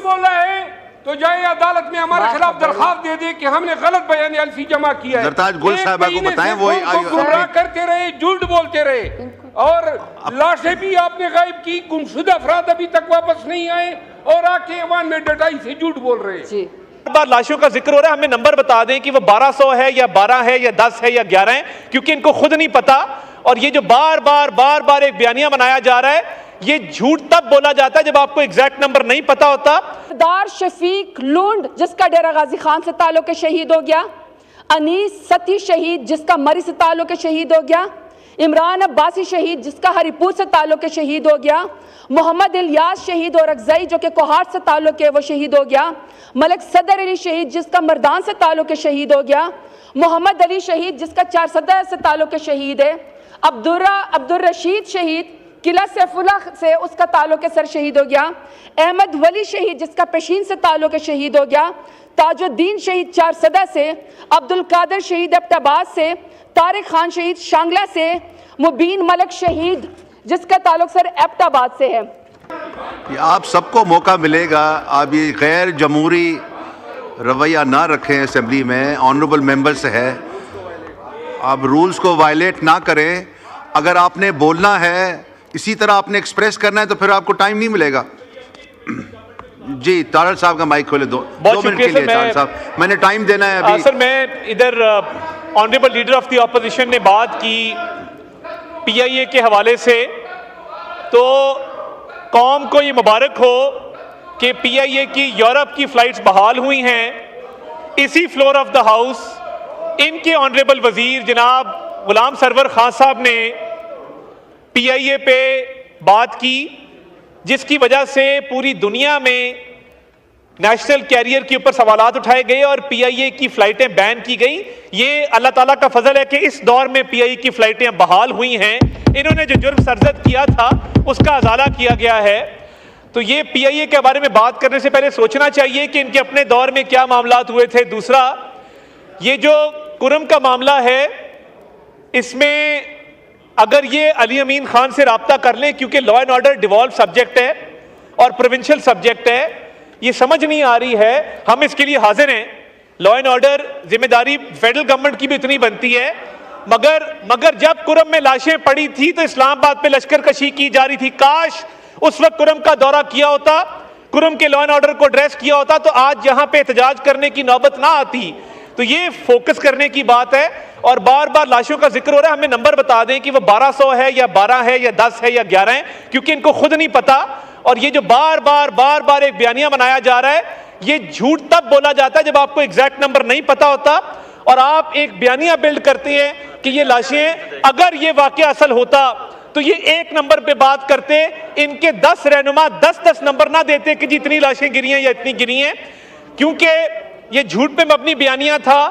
بول رہے ہیں تو جائے عدالت میں ہمارے خلاف درخواست دے دے کہ ہم نے غلط بیان الفی جمع کیا ہے. زرتاج گل صاحبہ کو بتائیں وہ گمراہ کرتے رہے, جھوٹ بولتے رہے, اور لاشیں بھی آپ نے غائب کی. گمشدہ افراد ابھی تک واپس نہیں آئے اور آ کے ایوان میں ڈٹائی سے جھوٹ بول رہے ہیں. بار لاشوں کا ذکر ہو رہا ہے, ہمیں نمبر بتا دیں کہ وہ 1200 ہے یا 12 ہے یا 10 ہے یا 11 ہے, کیونکہ ان کو خود نہیں پتا. اور یہ جو بار بار ایک بیانیہ بنایا جا رہا ہے, یہ جھوٹ تب بولا جاتا ہے جب آپ کو ایگزیکٹ نمبر نہیں پتا ہوتا. دار شفیق لونڈ جس کا ڈیرہ غازی خان سے تعلق ہے شہید ہو گیا, انیس ستی شہید جس کا مری سے تعلق ہے شہید ہو گیا, عمران عباسی شہید جس کا ہری پور سے تعلق ہے شہید ہو گیا, محمد الیاس شہید اور اکزئی جو کہ کوہاٹ سے تعلق ہے وہ شہید ہو گیا, ملک صدر علی شہید جس کا مردان سے تعلق ہے شہید ہو گیا, محمد علی شہید جس کا 400 سے تعلق ہے شہید ہے, عبدالرشید شہید قلعہ سیف اللہ سے اس کا تعلق ہے سر شہید ہو گیا, احمد ولی شہید جس کا پیشین سے تعلق ہے شہید ہو گیا, تاج الدین شہید 400 سے, عبدالقادر شہید ایبٹ سے, طارق خان شہید شانگلہ سے, مبین ملک شہید جس کا تعلق سر ایبٹ آباد سے ہے. آپ سب کو موقع ملے گا, آپ یہ غیر جمہوری رویہ نہ رکھیں اسمبلی میں, آنریبل ممبرز ہے, آپ رولز کو وائلیٹ نہ کریں. اگر آپ نے بولنا ہے, اسی طرح آپ نے ایکسپریس کرنا ہے تو پھر آپ کو ٹائم نہیں ملے گا. جی طارق صاحب کا مائک کھولے, دو منٹ کے لیے طارق صاحب, میں نے ٹائم دینا ہے ابھی. سر میں ادھر honourable leader of the opposition نے بات کی پی آئی اے کے حوالے سے, تو قوم کو یہ مبارک ہو کہ پی آئی اے کی یورپ کی فلائٹس بحال ہوئی ہیں. اسی فلور آف دا ہاؤس ان کے آنریبل وزیر جناب غلام سرور خان صاحب نے پی آئی اے پہ بات کی, جس کی وجہ سے پوری دنیا میں نیشنل کیریئر کے اوپر سوالات اٹھائے گئے اور پی آئی اے کی فلائٹیں بین کی گئی. یہ اللہ تعالیٰ کا فضل ہے کہ اس دور میں پی آئی اے کی فلائٹیں بحال ہوئی ہیں. انہوں نے جو جرم سرزد کیا تھا اس کا ازالہ کیا گیا ہے. تو یہ پی آئی اے کے بارے میں بات کرنے سے پہلے سوچنا چاہیے کہ ان کے اپنے دور میں کیا معاملات ہوئے تھے. دوسرا, یہ جو کرم کا معاملہ ہے, اس میں اگر یہ علی امین خان سے رابطہ کر لیں, کیونکہ law and order devalue subject ہے اور پروونشل سبجیکٹ ہے, یہ سمجھ نہیں آ رہی ہے. ہم اس کے لیے حاضر ہیں, لا اینڈ آرڈر ذمہ داری فیڈرل گورنمنٹ کی بھی اتنی بنتی ہے, مگر جب کرم میں لاشیں پڑی تھی تو اسلام آباد پہ لشکر کشی کی جا رہی تھی. کاش اس وقت کرم کا دورہ کیا ہوتا, کرم کے لا اینڈ آرڈر کو ایڈریس کیا ہوتا, تو آج یہاں پہ احتجاج کرنے کی نوبت نہ آتی. تو یہ فوکس کرنے کی بات ہے. اور بار لاشوں کا ذکر ہو رہا ہے, ہمیں نمبر بتا دیں کہ وہ 1200 ہے یا 12 ہے یا 10 ہے یا 11 ہے, کیونکہ ان کو خود نہیں پتا. اور یہ جو بار ایک بیانیہ بنایا جا رہا ہے, یہ جھوٹ تب بولا جاتا ہے جب آپ کو ایگزیکٹ نمبر نہیں پتا ہوتا, اور آپ ایک بیانیہ بلڈ کرتے ہیں کہ یہ لاشیں, اگر یہ واقعہ اصل ہوتا تو یہ ایک نمبر پہ بات کرتے, ان کے 10 رہنما 10 نمبر نہ دیتے کہ جتنی لاشیں گری ہیں یا اتنی گری ہیں. کیونکہ یہ جھوٹ پہ مبنی بیانیہ تھا,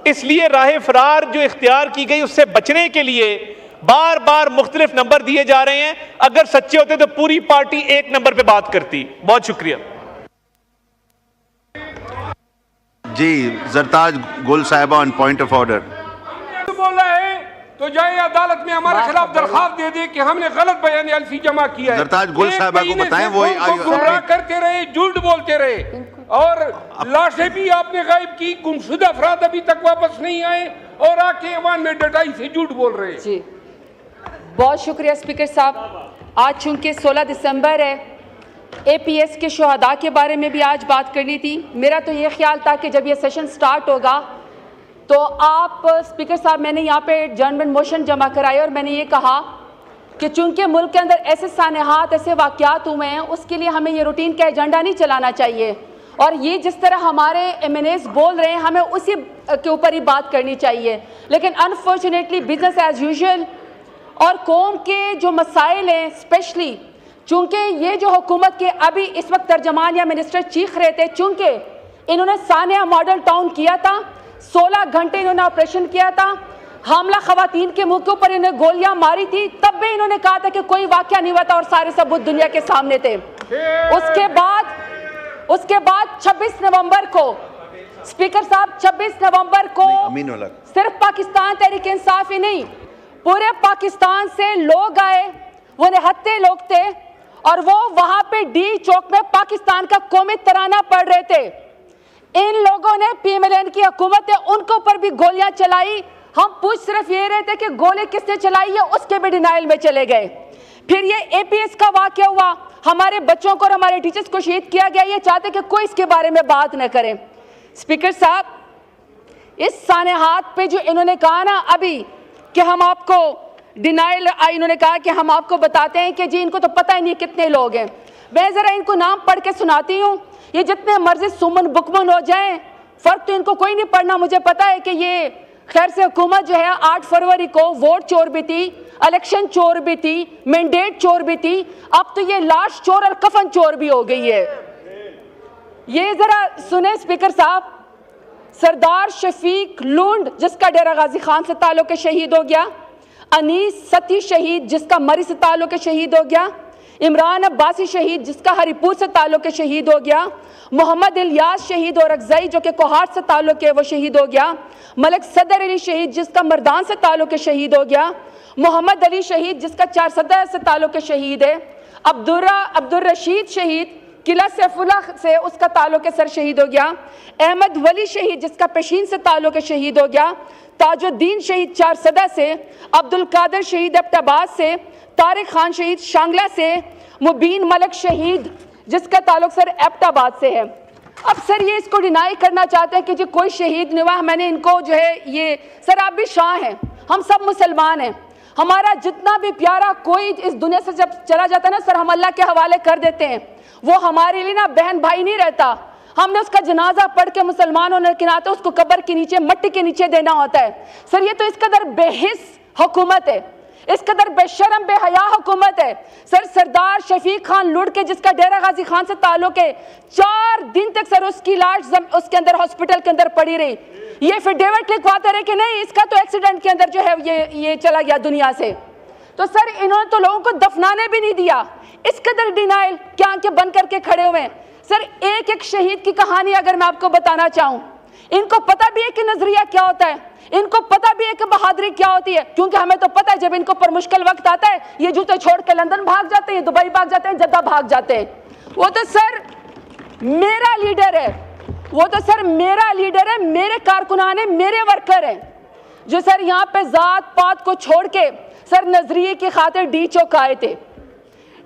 اس لیے راہ فرار جو اختیار کی گئی اس سے بچنے کے لیے بار مختلف نمبر دیے جا رہے ہیں. اگر سچے ہوتے تو پوری پارٹی ایک نمبر پہ بات کرتی. بہت شکریہ. جی زرتاج گل صاحبہ آن پوائنٹ آف آرڈر. بول رہے ہیں تو جائے عدالت میں ہمارے خلاف درخواست دے دے کہ ہم نے غلط بیان الفی جمع کیا ہے. زرتاج گل صاحبہ کو بتائیں وہ گمراہ کرتے رہے, جھوٹ بولتے رہے, اور لاشیں بھی آپ نے غائب کی. گمشدہ افراد ابھی تک واپس نہیں آئے اور آ کے ایوان میں ڈٹائی سے جھوٹ بول رہے ہیں. جی بہت شکریہ اسپیکر صاحب. آج چونکہ 16 دسمبر ہے, اے پی ایس کے شہداء کے بارے میں بھی آج بات کرنی تھی. میرا تو یہ خیال تھا کہ جب یہ سیشن سٹارٹ ہوگا تو آپ اسپیکر صاحب, میں نے یہاں پہ جرمن موشن جمع کرائی اور میں نے یہ کہا کہ چونکہ ملک کے اندر ایسے سانحات, ایسے واقعات ہوئے ہیں, اس کے لیے ہمیں یہ روٹین کا ایجنڈا نہیں چلانا چاہیے, اور یہ جس طرح ہمارے ایم این ایز بول رہے ہیں ہمیں اسی کے اوپر ہی بات کرنی چاہیے. لیکن انفارچونیٹلی بزنس ایز یوزول اور قوم کے جو مسائل ہیں, اسپیشلی چونکہ یہ جو حکومت کے ابھی اس وقت ترجمان یا منسٹر چیخ رہے تھے, چونکہ انہوں نے سانحہ ماڈل ٹاؤن کیا تھا, 16 گھنٹے انہوں نے آپریشن کیا تھا, حاملہ خواتین کے منہ کے اوپر انہیں گولیاں ماری تھی, تب بھی انہوں نے کہا تھا کہ کوئی واقعہ نہیں ہوا تھا اور سارے ثبوت دنیا کے سامنے تھے. اس کے بعد 26 نومبر کو اسپیکر صاحب 26 نومبر کو صرف پاکستان تحریک انصاف ہی نہیں, پورے پاکستان سے لوگ آئے, وہ نہتے لوگ تھے, اور وہ وہاں پہ ڈی چوک میں پاکستان کا قومی ترانہ پڑھ رہے تھے. ان لوگوں نے پی ایم ایل این کی حکومت ہے ان کے اوپر بھی گولیاں چلائی. ہم پوچھ صرف یہ رہے تھے کہ گولی کس نے چلائی ہے, اس کے بھی ڈینائل میں چلے گئے. پھر یہ اے پی ایس کا واقعہ ہوا, ہمارے بچوں کو اور ہمارے ٹیچرز کو شہید کیا گیا, یہ چاہتے کہ کوئی اس کے بارے میں بات نہ کرے. اسپیکر صاحب, اس سانحات پہ جو انہوں نے کہا نا ابھی کہ ہم آپ کو ڈینائل, انہوں نے کہا کہ ہم آپ کو بتاتے ہیں کہ جی ان کو تو پتہ ہی نہیں کتنے لوگ ہیں. میں ذرا ان کو نام پڑھ کے سناتی ہوں, یہ جتنے مرضی سمن بکمن ہو جائیں فرق تو ان کو کوئی نہیں پڑنا. مجھے پتا ہے کہ یہ خیر سے حکومت جو ہے 8 فروری کو ووٹ چور بھی تھی, الیکشن چور بھی تھی, مینڈیٹ چور بھی تھی, اب تو یہ لاش چور اور کفن چور بھی ہو گئی ہے. یہ ذرا سنیں اسپیکر صاحب, سردار شفیق لونڈ جس کا ڈیرہ غازی خان سے تعلق ہے شہید ہو گیا, انیس ستی شہید جس کا مری سے تعلق ہے شہید ہو گیا, عمران عباسی شہید جس کا ہری پور سے تعلق ہے شہید ہو گیا, محمد الیاس شہید اور اکزئی جو کہ کوہاٹ سے تعلق ہے وہ شہید ہو گیا, ملک صدر علی شہید جس کا مردان سے تعلق ہے شہید ہو گیا, محمد علی شہید جس کا 4 صدر سے تعلق ہے شہید ہے, عبدالرشید شہید قلعہ سیف اللہ سے اس کا تعلق ہے سر شہید ہو گیا, احمد ولی شہید جس کا پیشین سے تعلق ہے شہید ہو گیا, تاج الدین شہید 4 صدر سے, عبدالقادر شہید ایبٹ آباد سے, طارق خان شہید شانگلہ سے, مبین ملک شہید جس کا تعلق سر ایبٹ آباد سے ہے. اب سر یہ اس کو ڈینائی کرنا چاہتے ہیں کہ جی کوئی شہید نہیں ہوا. میں نے ان کو جو ہے یہ سر آپ بھی شاہ ہیں, ہم سب مسلمان ہیں, ہمارا جتنا بھی پیارا کوئی اس دنیا سے جب چلا جاتا ہے نا سر ہم اللہ کے حوالے کر دیتے ہیں. وہ ہمارے لیے نا بہن بھائی نہیں رہتا, ہم نے اس کا جنازہ پڑھ کے مسلمان ہونے کے ناطے اس کو قبر کے نیچے مٹی کے نیچے دینا ہوتا ہے. سر یہ تو اس قدر بے حس حکومت ہے, اس قدر بے شرم بے حیا حکومت ہے. سر سردار شفیق خان لوٹ کے جس کا ڈیرہ غازی خان سے تعلق ہے 4 دن تک سر اس کی لاش اس کے اندر ہاسپٹل کے اندر پڑی رہی. یہ پھر ڈیوڈ لکھواتا رہے کہ نہیں اس کا تو ایکسیڈنٹ کے اندر جو ہے یہ چلا گیا دنیا سے. تو سر انہوں نے تو لوگوں کو دفنانے بھی نہیں دیا. اس قدر ڈینائل کیا آنکھیں بند کر کے کھڑے ہوئے ہیں. سر ایک ایک شہید کی کہانی اگر میں آپ کو بتانا چاہوں, ان کو پتہ بھی ہے کہ نظریہ کیا ہوتا ہے, ان کو پتہ بھی ہے کہ بہادری کیا ہوتی ہے, کیونکہ ہمیں تو پتہ ہے جب ان کو پر مشکل وقت آتا ہے یہ جوتے چھوڑ کے لندن بھاگ جاتے ہیں, دبئی بھاگ جاتے ہیں, جدہ بھاگ جاتے ہیں. وہ تو سر میرا لیڈر ہے, وہ تو سر میرا لیڈر ہے, میرے کارکنان ہیں, میرے ورکر ہیں جو سر یہاں پہ ذات پات کو چھوڑ کے سر نظریے کی خاطر ڈی چوک آئے تھے,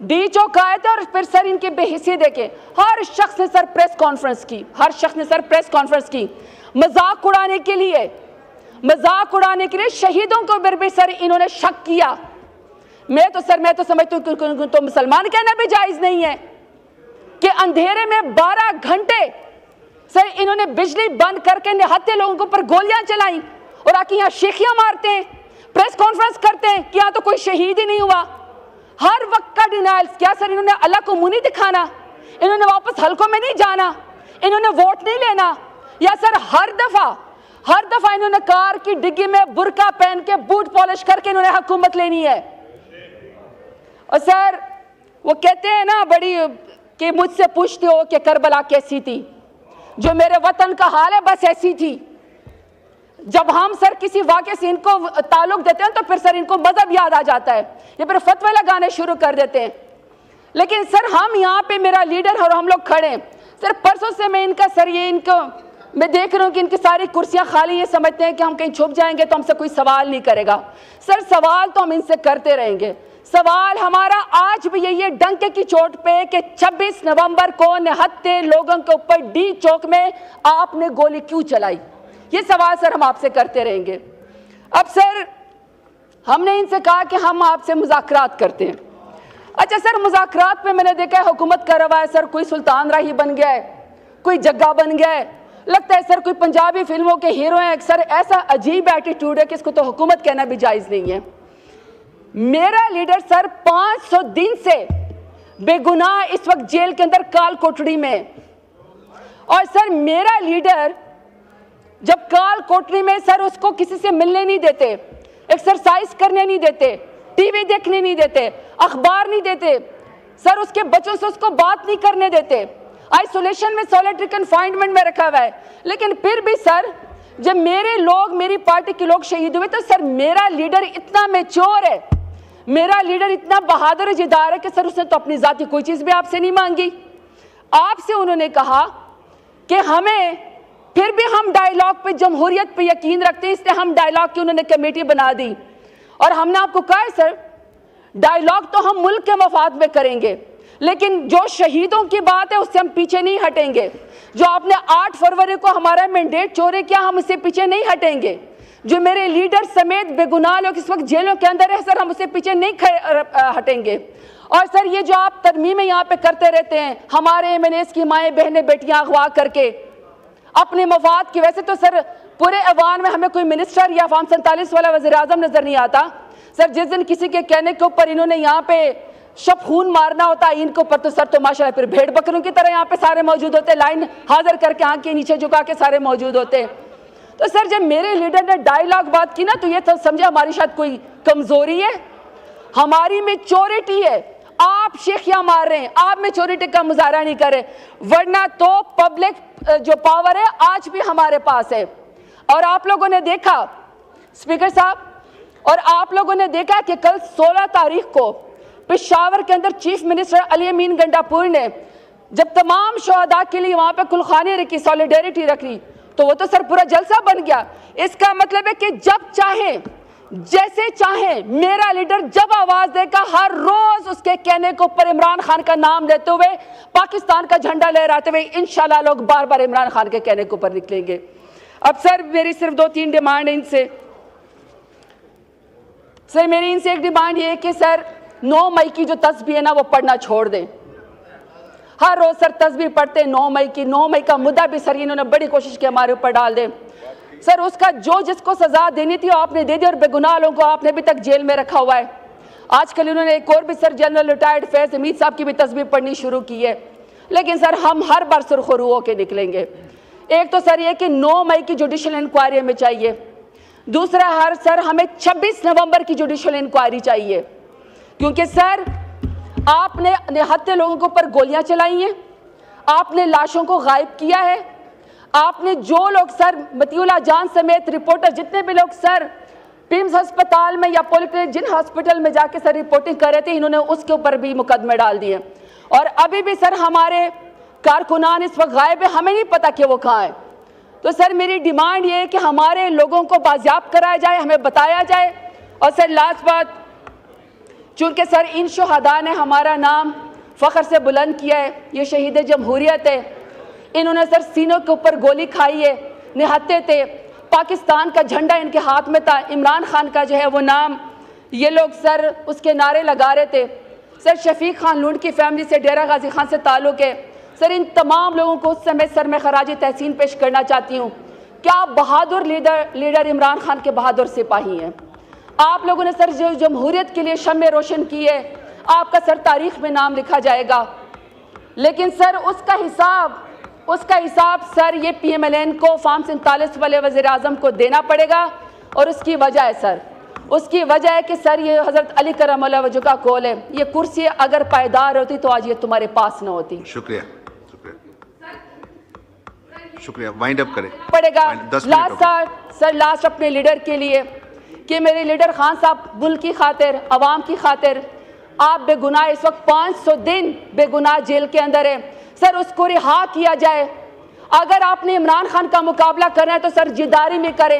ڈی چوک آئے تھے. اور پھر سر ان کی بے حسی دیکھیں, ہر شخص نے سر پریس کانفرنس کی, ہر شخص نے سر پریس کانفرنس کی مذاق اڑانے کے لیے, مذاق اڑانے کے لیے. شہیدوں کو بھی سر انہوں نے شک کیا. میں تو سمجھتا ہوں کہ تو مسلمان کہنا بھی جائز نہیں ہے کہ اندھیرے میں 12 گھنٹے سر انہوں نے بجلی بند کر کے نہتے لوگوں کے اوپر گولیاں چلائیں اور آ کے یہاں شیخیاں مارتے ہیں, پریس کانفرنس کرتے ہیں کہ یہاں تو کوئی شہید ہی نہیں ہوا. ہر وقت کا ڈینائل. کیا سر انہوں نے اللہ کو منہ نہیں دکھانا, انہوں نے واپس حلقوں میں نہیں جانا, انہوں نے ووٹ نہیں لینا, یا سر ہر دفعہ انہوں نے کار کی ڈگی میں برقع پہن کے بوٹ پالش کر کے انہوں نے حکومت لینی ہے. اور سر وہ کہتے ہیں نا بڑی کہ مجھ سے پوچھتے ہو کہ کربلا کیسی تھی, جو میرے وطن کا حال ہے بس ایسی تھی. جب ہم سر کسی واقعے سے ان کو تعلق دیتے ہیں تو پھر سر ان کو مذہب یاد آ جاتا ہے, یہ پھر فتوے لگانے شروع کر دیتے ہیں. لیکن سر ہم یہاں پہ میرا لیڈر اور ہم لوگ کھڑے ہیں. سر پرسوں سے میں ان کا سر یہ ان کو میں دیکھ رہا ہوں کہ ان کی ساری کرسیاں خالی, یہ سمجھتے ہیں کہ ہم کہیں چھپ جائیں گے تو ہم سے کوئی سوال نہیں کرے گا. سر سوال تو ہم ان سے کرتے رہیں گے. سوال ہمارا آج بھی یہی ہے ڈنکے کی چوٹ پہ کہ 26 نومبر کو 69 لوگوں کے اوپر ڈی چوک میں آپ نے گولی کیوں چلائی, یہ سوال سر ہم آپ سے کرتے رہیں گے. اب سر ہم نے ان سے کہا کہ ہم آپ سے مذاکرات کرتے ہیں. اچھا سر مذاکرات پہ میں نے دیکھا ہے حکومت کر رہا ہے سر, کوئی سلطان راہی بن گیا ہے, کوئی جگہ بن گیا ہے, لگتا ہے سر کوئی پنجابی فلموں کے ہیرو ہیں. سر ایسا عجیب ایٹیٹیوڈ ہے کہ اس کو تو حکومت کہنا بھی جائز نہیں ہے. میرا لیڈر سر 500 دن سے بے گناہ اس وقت جیل کے اندر کال کوٹڑی میں, اور سر میرا لیڈر جب کال کوٹڑی میں سر اس کو کسی سے ملنے نہیں دیتے, ایکسرسائز کرنے نہیں دیتے, ٹی وی دیکھنے نہیں دیتے, اخبار نہیں دیتے, سر اس کے بچوں سے اس کو بات نہیں کرنے دیتے, آئسولیشن میں سولیٹری کنفائنمنٹ میں رکھا ہوا ہے. لیکن پھر بھی سر جب میرے لوگ میری پارٹی کے لوگ شہید ہوئے تو سر میرا لیڈر اتنا میچور ہے, میرا لیڈر اتنا بہادر جدار ہے کہ سر اس نے تو اپنی ذاتی کوئی چیز بھی آپ سے نہیں مانگی. آپ سے انہوں نے کہا کہ ہمیں پھر بھی ہم ڈائیلاگ پہ جمہوریت پہ یقین رکھتے ہیں, اس لیے ہم ڈائیلاگ کی انہوں نے کمیٹی بنا دی. اور ہم نے آپ کو کہا ہے سر ڈائیلاگ تو ہم ملک کے مفاد میں کریں گے, لیکن جو شہیدوں کی بات ہے اس سے ہم پیچھے نہیں ہٹیں گے. جو آپ نے 8 فروری کو ہمارا مینڈیٹ چورے کیا, ہم اس سے پیچھے نہیں ہٹیں گے. جو میرے لیڈر سمیت بے گناہ لوگ اس وقت جیلوں کے اندر ہے سر, ہم اس سے پیچھے نہیں ہٹیں گے. اور سر یہ جو آپ ترمیمیں یہاں پہ کرتے رہتے ہیں, ہمارے ایم این ایز کی مائیں بہنیں بیٹیاں اغوا کر کے اپنے مفاد کی, ویسے تو سر پورے ایوان میں ہمیں کوئی منسٹر یا فارم 47 والا وزیر اعظم نظر نہیں آتا. سر جس دن کسی کے کہنے کے اوپر انہوں نے یہاں پہ شب خون مارنا ہوتا ہے ان کے اوپر, تو سر تو ماشاءاللہ پھر بھیڑ بکروں کی طرح یہاں پہ سارے موجود ہوتے, لائن حاضر کر کے آنکھ کے نیچے جھکا کے سارے موجود ہوتے. تو سر جب میرے لیڈر نے ڈائیلاگ بات کی نا, تو یہ تو سمجھے ہماری شاید کوئی کمزوری ہے. ہماری میچورٹی ہے, آپ شیخیاں مار رہے ہیں, آپ میچورٹی کا مظاہرہ نہیں کر رہے, ورنہ تو پبلک جو پاور ہے آج بھی ہمارے پاس ہے. اور آپ لوگوں نے دیکھا اسپیکر صاحب, اور آپ لوگوں نے دیکھا کہ کل 16 تاریخ کو پشاور کے اندر چیف منسٹر علی امین گنڈاپور نے جب تمام شہداء کے لیے وہاں پہ کلخانی رکھی, سولیڈیریٹی رکھی, تو وہ تو سر پورا جلسہ بن گیا. اس کا مطلب ہے کہ جب چاہیں جیسے چاہیں میرا لیڈر جب آواز دے گا, ہر روز اس کے کہنے کے اوپر عمران خان کا نام لیتے ہوئے, پاکستان کا جھنڈا لہراتے ہوئے انشاءاللہ لوگ بار بار عمران خان کے کہنے کے اوپر نکلیں گے. اب سر میری صرف 2-3 ڈیمانڈ ہیں ان سے. سر میری ان سے ایک ڈیمانڈ یہ ہے کہ سر 9 مئی کی جو تسبیح ہے نا وہ پڑھنا چھوڑ دیں. ہر روز سر تسبیح پڑھتے ہیں 9 مئی کی, 9 مئی کا مدعا بھی سر انہوں نے بڑی کوشش کی ہمارے اوپر ڈال دیں. سر اس کا جو جس کو سزا دینی تھی وہ آپ نے دے دی, اور بے گناہ لوگوں کو آپ نے ابھی تک جیل میں رکھا ہوا ہے. آج کل انہوں نے ایک اور بھی سر جنرل ریٹائرڈ فیض حمید صاحب کی بھی تسبیح پڑھنی شروع کی ہے. لیکن سر ہم ہر بار سرخرو ہو کے نکلیں گے. ایک تو سر یہ کہ 9 مئی کی جوڈیشل انکوائری ہمیں چاہیے. دوسرا سر ہمیں 26 نومبر کی جوڈیشل انکوائری چاہیے, کیونکہ سر آپ نے نہتے لوگوں کے اوپر گولیاں چلائی ہیں, آپ نے لاشوں کو غائب کیا ہے, آپ نے جو لوگ سر مطیع اللہ جان سمیت رپورٹر جتنے بھی لوگ سر پیمز ہسپتال میں یا پولیکلینک جن ہسپتال میں جا کے سر رپورٹنگ کر رہے تھے, انہوں نے اس کے اوپر بھی مقدمے ڈال دیے. اور ابھی بھی سر ہمارے کارکنان اس وقت غائب ہے, ہمیں نہیں پتا کہ وہ کہاں ہے. تو سر میری ڈیمانڈ یہ ہے کہ ہمارے لوگوں کو بازیاب کرایا جائے, ہمیں بتایا جائے. اور سر لاسٹ بات, چونکہ سر ان شہداء نے ہمارا نام فخر سے بلند کیا ہے, یہ شہید جمہوریت ہے, انہوں نے سر سینوں کے اوپر گولی کھائی ہے, نہتے تھے, پاکستان کا جھنڈا ان کے ہاتھ میں تھا, عمران خان کا جو ہے وہ نام یہ لوگ سر اس کے نعرے لگا رہے تھے. سر شفیق خان لونڈ کی فیملی سے ڈیرہ غازی خان سے تعلق ہے. سر ان تمام لوگوں کو اس سمے سر میں خراج تحسین پیش کرنا چاہتی ہوں. کیا بہادر لیڈر عمران خان کے بہادر سپاہی ہیں. آپ لوگوں نے سر جو جمہوریت کے لیے شمع روشن کی ہے, آپ کا سر تاریخ میں نام لکھا جائے گا. لیکن سر اس کا حساب سر یہ پی ایم ایل این کو فارم 47 والے وزیر اعظم کو دینا پڑے گا. اور اس کی وجہ ہے سر, اس کی وجہ ہے کہ سر یہ حضرت علی کرم اللہ وجہ کا قول ہے, یہ کرسی اگر پائیدار ہوتی تو آج یہ تمہارے پاس نہ ہوتی. شکریہ شکریہ. وائنڈ اپ کریں پڑے گا. لاسٹ اپنے لیڈر کے لیے کہ میرے لیڈر خان صاحب ملک کی خاطر, عوام کی خاطر, آپ بے گناہ اس وقت 500 دن بے گناہ جیل کے اندر ہے. سر اس کو رہا کیا جائے. اگر آپ نے عمران خان کا مقابلہ کرنا ہے تو سر جداری میں کریں,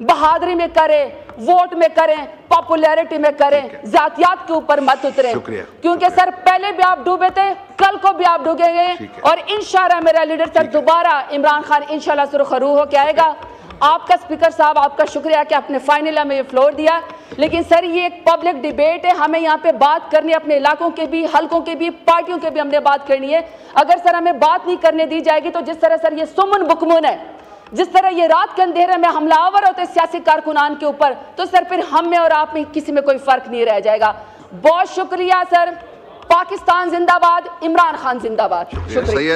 بہادری میں کریں, ووٹ میں کریں, پاپولیرٹی میں کریں, ذاتیات کے اوپر مت اتریں. کیونکہ سر پہلے بھی آپ ڈوبے تھے, کل کو بھی آپ ڈوبیں گے, اور انشاءاللہ میرا لیڈر سر دوبارہ عمران خان انشاءاللہ سرخرو ہو کے آئے گا. آپ کا اسپیکر صاحب آپ کا شکریہ کہ آپ نے فائنل ہمیں یہ فلور دیا. لیکن سر یہ ایک پبلک ڈیبیٹ ہے, ہمیں یہاں پہ بات کرنی ہے, اپنے علاقوں کے بھی, حلقوں کے بھی, پارٹیوں کے بھی ہم نے بات کرنی ہے. اگر سر ہمیں بات نہیں کرنے دی جائے گی تو جس طرح سر یہ سمن بکمن ہے, جس طرح یہ رات کے اندھیرے میں حملہ آور ہوتے سیاسی کارکنان کے اوپر, تو سر پھر ہم میں اور آپ میں کسی میں کوئی فرق نہیں رہ جائے گا. بہت شکریہ سر. پاکستان زندہ باد, عمران خان زندہ باد. شکریہ.